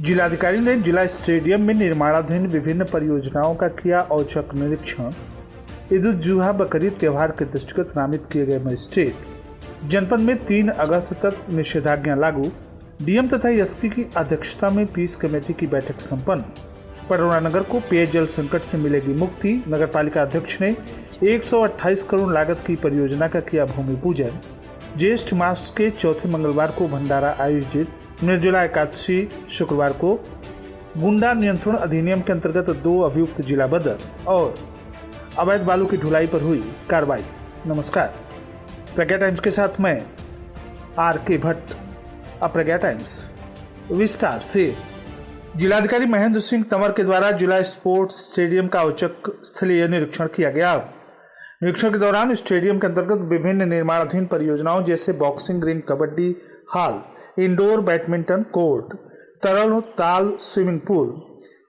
जिलाधिकारी ने जिला स्टेडियम में निर्माणाधीन विभिन्न परियोजनाओं का किया औचक निरीक्षण। ईद उल जुहा बकरीद त्योहार के दृष्टिगत नामित किए गए मजिस्ट्रेट। जनपद में 3 अगस्त तक निषेधाज्ञा लागू। डीएम तथा एसपी की अध्यक्षता में पीस कमेटी की बैठक संपन्न। पटौरा नगर को पेयजल संकट से मिलेगी मुक्ति। नगर पालिका अध्यक्ष ने 128 करोड़ लागत की परियोजना का किया भूमि पूजन। ज्येष्ठ मास के चौथे मंगलवार को भंडारा आयोजित। निर्जला एकादशी शुक्रवार को। गुंडा नियंत्रण अधिनियम के अंतर्गत 2 अभियुक्त जिला बदर और अवैध बालू की ढुलाई पर हुई कार्रवाई। नमस्कार, प्रज्ञा टाइम्स के साथ मैं आर.के. भट्ट। अब प्रज्ञा टाइम्स विस्तार से। जिलाधिकारी महेंद्र सिंह तंवर के द्वारा जिला स्पोर्ट्स स्टेडियम का औचक स्थलीय निरीक्षण किया गया। निरीक्षण के दौरान स्टेडियम के अंतर्गत विभिन्न निर्माणाधीन परियोजनाओं जैसे boxing ring, kabaddi hall, indoor badminton court, तरल ताल स्विमिंग पूल,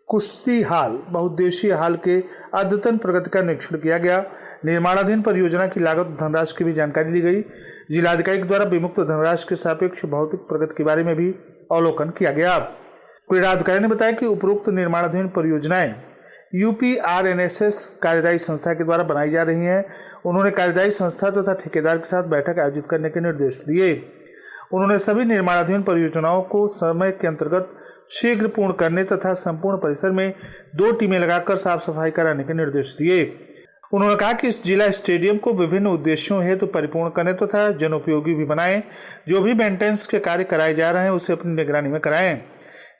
कुश्ती हॉल, बहुउद्देशीय हॉल के अद्यतन प्रगति का निरीक्षण किया गया। निर्माणाधीन परियोजना की लागत धनराशि की भी जानकारी ली गई। जिलाधिकारी के द्वारा विमुक्त धनराशि के सापेक्ष भौतिक प्रगति के बारे में भी अवलोकन किया गया। क्रीड़ा अधिकारी ने बताया कि उपरोक्त निर्माणाधीन परियोजनाएं यूपीआरएनएसएस कार्यदायी संस्था के द्वारा बनाई जा रही हैं। उन्होंने कार्यदायी संस्था तथा ठेकेदार के साथ बैठक आयोजित करने के निर्देश दिए। उन्होंने सभी निर्माणाधीन परियोजनाओं को समय के अंतर्गत शीघ्र पूर्ण करने तथा संपूर्ण परिसर में 2 टीमें लगाकर साफ सफाई कराने के निर्देश दिए। उन्होंने कहा कि इस जिला स्टेडियम को विभिन्न उद्देश्यों हेतु परिपूर्ण करने तथा जनोपयोगी भी बनाएं। जो भी मेंटेनेंस के कार्य कराए जा रहे हैं उसे अपनी निगरानी में कराएं।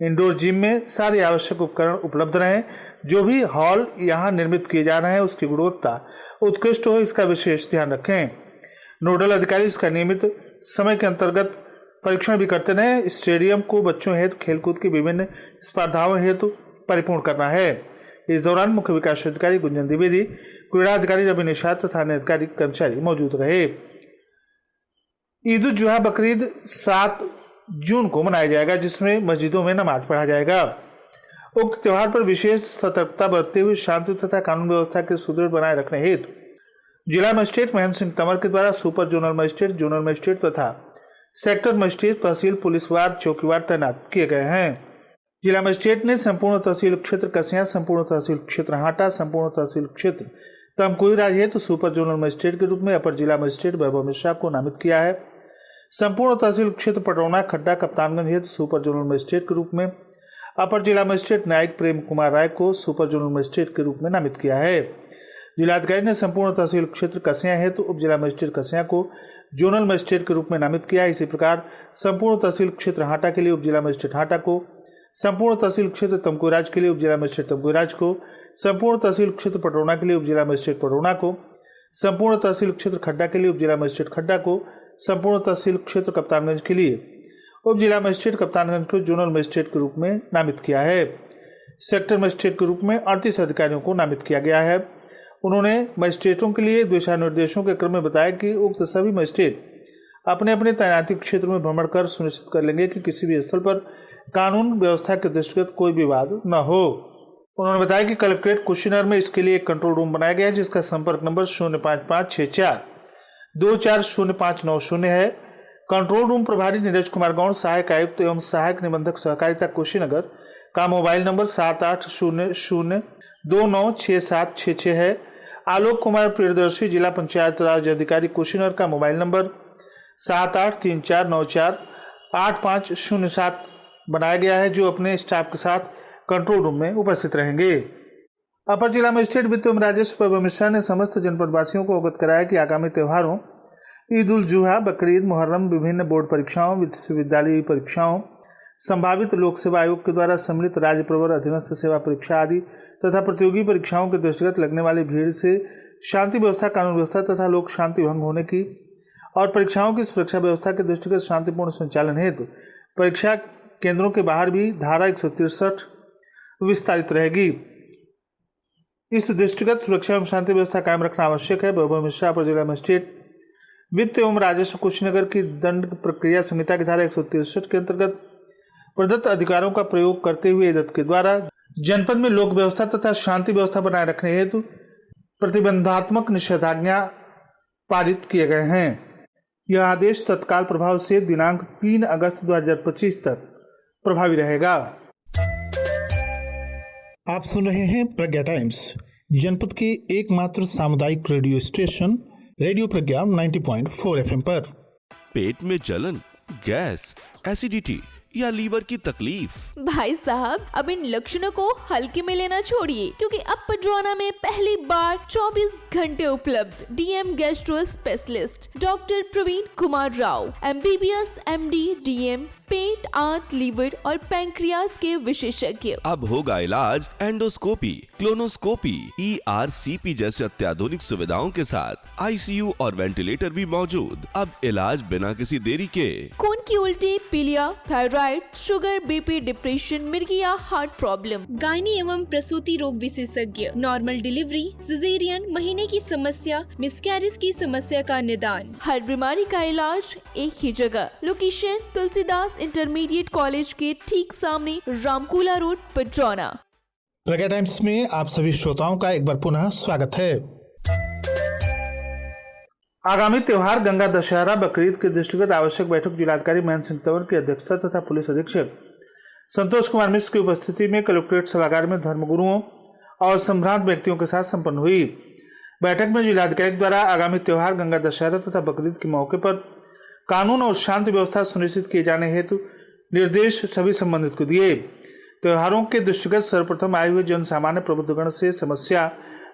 इंडोर जिम में सारे आवश्यक उपकरण उपलब्ध रहें। जो भी हॉल यहाँ निर्मित किए जा रहे हैं उसकी गुणवत्ता उत्कृष्ट हो, इसका विशेष ध्यान रखें। नोडल अधिकारी इसका नियमित समय के अंतर्गत परीक्षण भी करते रहे। स्टेडियम को बच्चों हेतु खेलकूद की विभिन्न स्पर्धाओं हेतु परिपूर्ण करना है। इस दौरान मुख्य विकास अधिकारी गुंजन द्विवेदी, क्रीड़ा अधिकारी रवि निषाद तथा अन्य अधिकारी कर्मचारी मौजूद रहे। ईद उल जुहा बकरीद 7 जून को मनाया जाएगा, जिसमें मस्जिदों में नमाज पढ़ा जाएगा। उक्त त्योहार पर विशेष सतर्कता बरतते हुए शांति तथा कानून व्यवस्था के सुदृढ़ बनाए रखने हेतु जिला मजिस्ट्रेट महेंद्र सिंह तंवर के द्वारा सुपर जोनल मजिस्ट्रेट तथा सेक्टर मजिस्ट्रेट तहसील पुलिसवार चौकीवार तैनात किए गए हैं। जिला मजिस्ट्रेट ने संपूर्ण तहसील क्षेत्र कसिया, संपूर्ण तहसील क्षेत्र हाटा, संपूर्ण तहसील क्षेत्र तमकुई राज हेतु सुपर जोनल मजिस्ट्रेट के रूप में अपर जिला मजिस्ट्रेट वैभव मिश्रा को नामित किया है। संपूर्ण तहसील क्षेत्र पटौना खड्डा कप्तानगंज हेतु सुपर जोनल मजिस्ट्रेट के रूप में अपर जिला मजिस्ट्रेट न्यायिक प्रेम कुमार राय को सुपर जोनल मजिस्ट्रेट के रूप में नामित किया है। जिलाधिकारी ने संपूर्ण तहसील क्षेत्र कसिया हेतु उप जिला मजिस्ट्रेट कसिया को जोनल मजिस्ट्रेट के रूप में नामित किया है। इसी प्रकार संपूर्ण तहसील क्षेत्र हाटा के लिए उप जिला मजिस्ट्रेट हाटा को, संपूर्ण तहसील क्षेत्र तमकुईराज के लिए उप जिला मजिस्ट्रेट तमकुईराज को, संपूर्ण तहसील क्षेत्र पटौना के लिए उप जिला मजिस्ट्रेट पटौना को, संपूर्ण तहसील क्षेत्र खड्डा के लिए उप जिला मजिस्ट्रेट खड्डा को, संपूर्ण तहसील क्षेत्र कप्तानगंज के लिए उप जिला मजिस्ट्रेट कप्तानगंज को जोनल मजिस्ट्रेट के रूप में नामित किया है। सेक्टर मजिस्ट्रेट के रूप में 38 अधिकारियों को नामित किया गया है। उन्होंने मजिस्ट्रेटों के लिए दिशा निर्देशों के क्रम में बताया कि उक्त सभी मजिस्ट्रेट अपने अपने तैनाती क्षेत्र में भ्रमण कर सुनिश्चित कर लेंगे कि किसी भी स्थल पर कानून व्यवस्था के दृष्टिगत कोई विवाद न हो। उन्होंने बताया कि कलेक्ट्रेट कुशीनगर में इसके लिए एक कंट्रोल रूम बनाया गया है, जिसका संपर्क नंबर 05564-240590 है। कंट्रोल रूम प्रभारी नीरज कुमार गौड़, सहायक आयुक्त एवं सहायक निबंधक सहकारिता कुशीनगर का मोबाइल नंबर 7800296766 है। आलोक कुमार प्रियदर्शी, जिला पंचायत राज अधिकारी कुशीनगर का मोबाइल नंबर 7834948507 बनाया गया है, जो अपने स्टाफ के साथ कंट्रोल रूम में उपस्थित रहेंगे। अपर जिला मजिस्ट्रेट वित्त एवं राजस्व वैभव मिश्रा ने समस्त जनपद वासियों को अवगत कराया कि आगामी त्योहारों ईद उल जुहा, बकरीद, मुहर्रम, विभिन्न बोर्ड परीक्षाओं, विश्वविद्यालय परीक्षाओं, संभावित लोक सेवा आयोग के द्वारा सम्मिलित राज्य प्रवर अधीनस्थ सेवा परीक्षा आदि तथा प्रतियोगी परीक्षाओं के दृष्टिगत लगने वाली भीड़ से शांति व्यवस्था, कानून व्यवस्था तथा लोक शांति भंग होने की और परीक्षाओं की सुरक्षा व्यवस्था के दृष्टिगत शांतिपूर्ण संचालन हेतु परीक्षा केंद्रों के बाहर भी धारा 163 विस्तारित रहेगी। इस दृष्टिगत सुरक्षा एवं शांति व्यवस्था कायम रखना आवश्यक है। वैभव मिश्रा अपर जिला मजिस्ट्रेट वित्त एवं राजस्व कुशीनगर की दंड प्रक्रिया संहिता की धारा 163 के अंतर्गत प्रदत्त अधिकारों का प्रयोग करते हुए एदत के द्वारा जनपद में लोक व्यवस्था तथा शांति व्यवस्था बनाए रखने हेतु प्रतिबंधात्मक निषेधाज्ञा पारित किए गए हैं। यह आदेश तत्काल प्रभाव से दिनांक 3 अगस्त 2025 तक प्रभावी रहेगा। आप सुन रहे हैं प्रज्ञा टाइम्स, जनपद के एकमात्र सामुदायिक रेडियो स्टेशन रेडियो प्रज्ञा 90.4 FM पर। पेट में जलन, गैस, एसिडिटी या लीवर की तकलीफ? भाई साहब, अब इन लक्षणों को हल्के में लेना छोड़िए, क्योंकि अब पडरौना में पहली बार 24 घंटे उपलब्ध DM gastro specialist doctor Praveen Kumar Rao, MBBS, MD, DM, पेट, आंत, लीवर और पैंक्रियाज के विशेषज्ञ। अब होगा इलाज एंडोस्कोपी, क्लोनोस्कोपी, ERCP जैसे अत्याधुनिक सुविधाओं के साथ ICU और वेंटिलेटर भी मौजूद। अब इलाज बिना किसी देरी के। खून की उल्टी, पीलिया, थायराइड, शुगर, BP, डिप्रेशन, मिर्गिया, हार्ट प्रॉब्लम, गायनी एवं प्रसूति रोग विशेषज्ञ, नॉर्मल डिलीवरी, सिजेरियन, महीने की समस्या, मिसकैरेज की समस्या का निदान, हर बीमारी का इलाज एक ही जगह। लोकेशन तुलसीदास इंटरमीडिएट कॉलेज के ठीक सामने, रामकुला रोड, पडरौना। प्रज्ञा टाइम्स में आप सभी श्रोताओं का एक बार पुनः स्वागत है। आगामी त्योहार गंगा दशहरा बकरीद के दृष्टिगत आवश्यक बैठक जिलाधिकारी महेंद्र सिंह तंवर की अध्यक्षता तथा पुलिस अधीक्षक संतोष कुमार मिश्र की उपस्थिति में कलेक्ट्रेट सभागार में धर्मगुरुओं और संभ्रांत व्यक्तियों के साथ संपन्न हुई। बैठक में जिलाधिकारी द्वारा आगामी त्योहार गंगा दशहरा तथा बकरीद के मौके पर कानून और शांति व्यवस्था सुनिश्चित किए जाने हेतु निर्देश सभी संबंधित को दिए। त्योहारों के दृष्टिगत सर्वप्रथम आए हुए जन सामान्य प्रबुद्धगण से समस्या,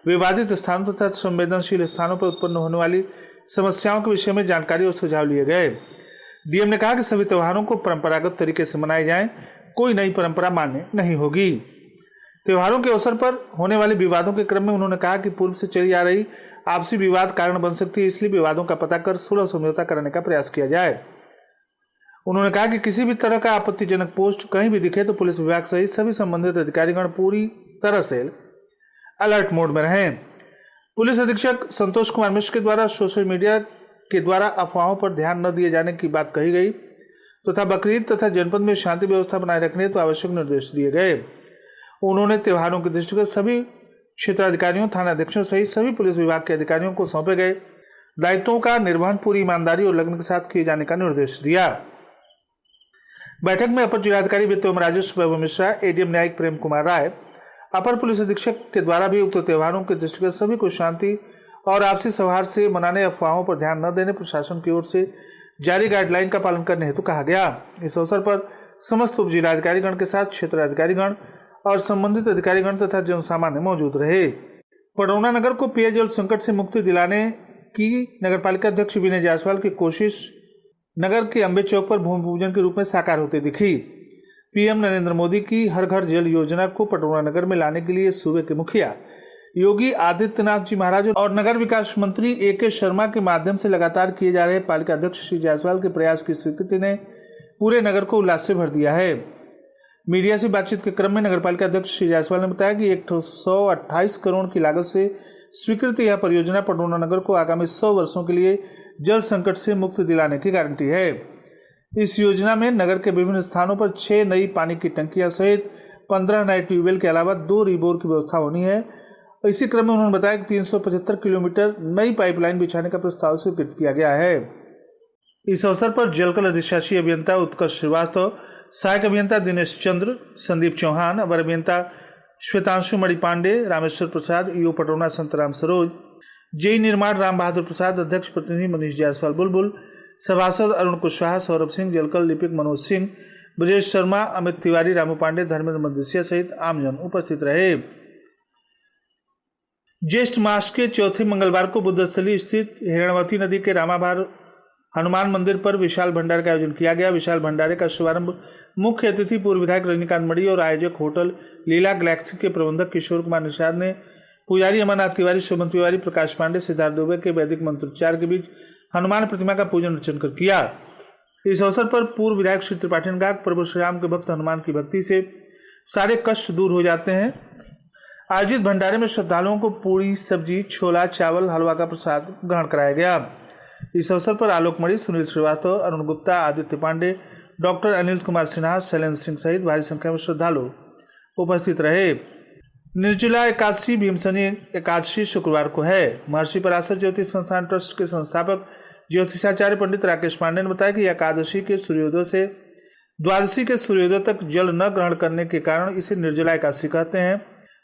विवादित स्थानों तथा संवेदनशील स्थानों पर उत्पन्न होने वाली समस्याओं के विषय में जानकारी और सुझाव लिए गए। डीएम ने कहा कि सभी त्योहारों को परंपरागत तरीके से मनाए जाएं, कोई नई परंपरा मान्य नहीं होगी। त्योहारों के अवसर पर होने वाले विवादों के क्रम में उन्होंने कहा कि पूर्व से चली आ रही आपसी विवाद कारण बन सकती है, इसलिए विवादों का पता कर सुलह समझौता कराने का प्रयास किया जाए। उन्होंने कहा कि किसी भी तरह का आपत्तिजनक पोस्ट कहीं भी दिखे तो पुलिस विभाग सहित सभी संबंधित अधिकारीगण पूरी तरह से अलर्ट मोड में रहें। पुलिस अधीक्षक संतोष कुमार मिश्र के द्वारा सोशल मीडिया के द्वारा अफवाहों पर ध्यान न दिए जाने की बात कही गई तथा बकरीद तथा जनपद में शांति व्यवस्था बनाए रखने हेतु आवश्यक निर्देश दिए गए। उन्होंने त्योहारों के दृष्टिगत सभी क्षेत्राधिकारियों, थाना अध्यक्षों सहित सभी पुलिस विभाग के अधिकारियों को सौंपे गए दायित्वों का निर्वहन पूरी ईमानदारी और लगन के साथ किए जाने का निर्देश दिया। बैठक में अपर जिलाधिकारी वित्त एवं राजस्व वैभव मिश्रा, ADM न्यायिक प्रेम कुमार राय, अपर पुलिस अधीक्षक के द्वारा भी उक्त त्योहारों के दृष्टिगत सभी को शांति और आपसी सौहार्द से मनाने, अफवाहों पर ध्यान न देने प्रशासन की ओर से जारी गाइडलाइन का पालन करने हेतु कहा गया। इस अवसर पर समस्त उप जिलाधिकारीगण के साथ क्षेत्राधिकारीगण और संबंधित अधिकारीगण तथा जनसामान्य मौजूद रहे। पडरौना नगर को पेयजल संकट से मुक्ति दिलाने की नगरपालिका अध्यक्ष विनय जायसवाल की कोशिश नगर के अंबे चौक पर भूमि पूजन के रूप में साकार होती दिखी। पीएम नरेंद्र मोदी की हर घर जल योजना को पडरौना नगर में लाने के लिए सूबे के मुखिया योगी आदित्यनाथ जी महाराज और नगर विकास मंत्री AK शर्मा के माध्यम से लगातार किए जा रहे पालिका अध्यक्ष श्री जायसवाल के प्रयास की स्वीकृति ने पूरे नगर को उल्लास से भर दिया है। मीडिया से बातचीत के क्रम में नगरपालिका अध्यक्ष श्री जायसवाल ने बताया कि 128 करोड़ की लागत से स्वीकृत यह परियोजना पडरौना नगर को आगामी 100 वर्षों के लिए जल संकट से मुक्ति दिलाने की गारंटी है। इस योजना में नगर के विभिन्न स्थानों पर 6 नई पानी की टंकियां सहित 15 नए ट्यूबवेल के अलावा 2 रिबोर की व्यवस्था होनी है। इसी क्रम में उन्होंने बताया कि 375 किलोमीटर नई पाइपलाइन बिछाने का प्रस्ताव स्वीकृत किया गया है। इस अवसर पर जलकल अधिशासी अभियंता उत्कर्ष श्रीवास्तव, सहायक अभियंता दिनेश चंद्र, संदीप चौहान, अवर अभियंता श्वेतांशु मणि पांडे, रामेश्वर प्रसाद, EO पडरौना संतराम सरोज, JE निर्माण राम बहादुर प्रसाद, अध्यक्ष प्रतिनिधि मनीष जायसवाल बुलबुल, सभासद अरुण कुशवाहा, सौरभ सिंह, जलकल लिपिक मनोज सिंह, ब्रजेश शर्मा, अमित तिवारी, रामू पांडे, धर्मेंद्र मदेसिया सहित आमजन उपस्थित रहे। ज्येष्ठ मास के चौथे मंगलवार को बुद्धस्थली स्थित हिरणवती नदी के रामाभार हनुमान मंदिर पर विशाल भंडारे का आयोजन किया गया। विशाल भंडारे का शुभारंभ मुख्य अतिथि पूर्व विधायक रजनीकांत मणि और आयोजक होटल लीला गैलेक्सी के प्रबंधक किशोर कुमार निषाद ने पुजारी अमरनाथ तिवारी, शोभन तिवारी, प्रकाश पांडे, सिद्धार्थ दुबे के वैदिक मंत्रोच्चार के बीच हनुमान प्रतिमा का पूजन अर्चन कर किया। इस अवसर पर पूर्व विधायक श्री त्रिपाठी ने कहा, प्रभु श्री राम के भक्त हनुमान की भक्ति से सारे कष्ट दूर हो जाते हैं। आयोजित भंडारे में श्रद्धालुओं को पूरी, सब्जी, छोला, चावल, हलवा का प्रसाद ग्रहण कराया गया। इस अवसर पर आलोक मणि, सुनील श्रीवास्तव, अरुण गुप्ता, आदित्य पांडे, डॉक्टर अनिल कुमार सिन्हा, शैलेंद्र सिंह सहित भारी संख्या में श्रद्धालु उपस्थित रहे। निर्जला एकादशी भीमसनी एकादशी शुक्रवार को है। महर्षि पराशर ज्योतिष संस्थान ट्रस्ट के संस्थापक ज्योतिषाचार्य पंडित राकेश पांडे ने बताया कि एकादशी के सूर्योदय से द्वादशी के सूर्योदय तक जल न ग्रहण करने के कारण इसे निर्जला एकादशी कहते हैं।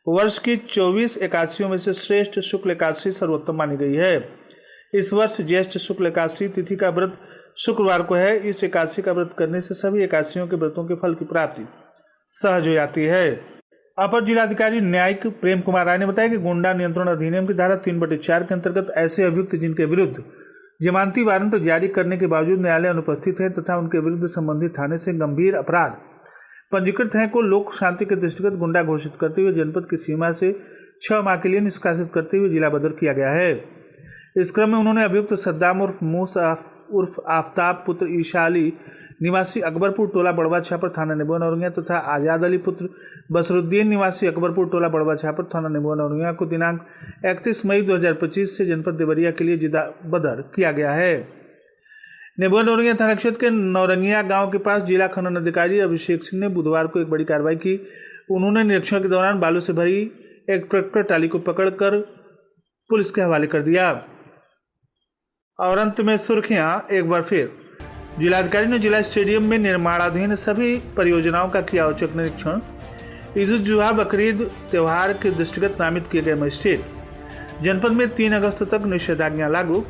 वर्ष की 24 एकादशियों में से श्रेष्ठ शुक्ल एकादशी सर्वोत्तम मानी गई है। इस वर्ष ज्येष्ठ शुक्ल एकादशी तिथि का व्रत शुक्रवार को है। इस एकादशी का व्रत करने से सभी एकादशियों के व्रतों के फल की प्राप्ति सहज हो जाती है। अपर जिलाधिकारी न्यायिक प्रेम कुमार राय ने बताया कि गुंडा नियंत्रण अधिनियम की धारा 3/4 के अंतर्गत ऐसे अभियुक्त जिनके विरुद्ध जमानती वारंट जारी करने के बावजूद न्यायालय अनुपस्थित है तथा उनके विरुद्ध संबंधित थाने से गंभीर अपराध पंजीकृत हैं को लोक शांति के दृष्टिगत गुंडा घोषित करते हुए जनपद की सीमा से 6 माह के लिए निष्कासित करते हुए जिला बदर किया गया है। इस क्रम में उन्होंने अभियुक्त सद्दाम उर्फ मूसा उर्फ आफ्ताब पुत्र ईशा अली निवासी अकबरपुर टोला बड़वा छापर थाना नेबुआ नौरंगिया तथा आजाद अली पुत्र बसरुद्दीन निवासी अकबरपुर टोला बड़वा छापर थाना नेबुआ नौरंगिया को दिनांक 31 मई 2025 से जनपद देवरिया के लिए जिला बदर किया गया है। नेबुआ नौरंगिया थाना क्षेत्र के नौरंगिया गांव के पास जिला खनन अधिकारी अभिषेक सिंह ने बुधवार को एक बड़ी कार्रवाई की। उन्होंने निरीक्षण के दौरान बालू से भरी एक ट्रैक्टर ट्राली को पकड़कर पुलिस के हवाले कर दिया। और अंत में सुर्खियां एक बार फिर। जिलाधिकारी ने जिला स्टेडियम में निर्माणाधीन सभी परियोजनाओं का किया औचक निरीक्षण। ईद उल जुहा बकरीद त्योहार के दृष्टिगत नामित किए गए मजिस्ट्रेट। जनपद में 3 अगस्त तक निषेधाज्ञा लागू।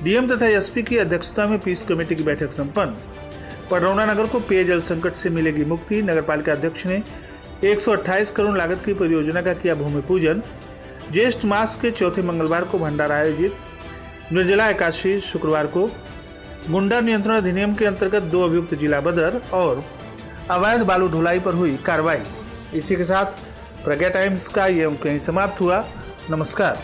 डीएम तथा एसपी की अध्यक्षता में पीस कमेटी की बैठक संपन्न। पडरौना नगर को पेयजल संकट से मिलेगी मुक्ति। नगरपालिका अध्यक्ष ने 128 करोड़ लागत की परियोजना का किया भूमि पूजन। ज्येष्ठ मास के चौथे मंगलवार को भंडारा आयोजित। निर्जला एकादशी शुक्रवार को। गुंडा नियंत्रण अधिनियम के अंतर्गत 2 अभियुक्त जिला बदर और अवैध बालू ढुलाई पर हुई कार्रवाई। इसी के साथ प्रज्ञा टाइम्स का ये अंक यहीं समाप्त हुआ। नमस्कार।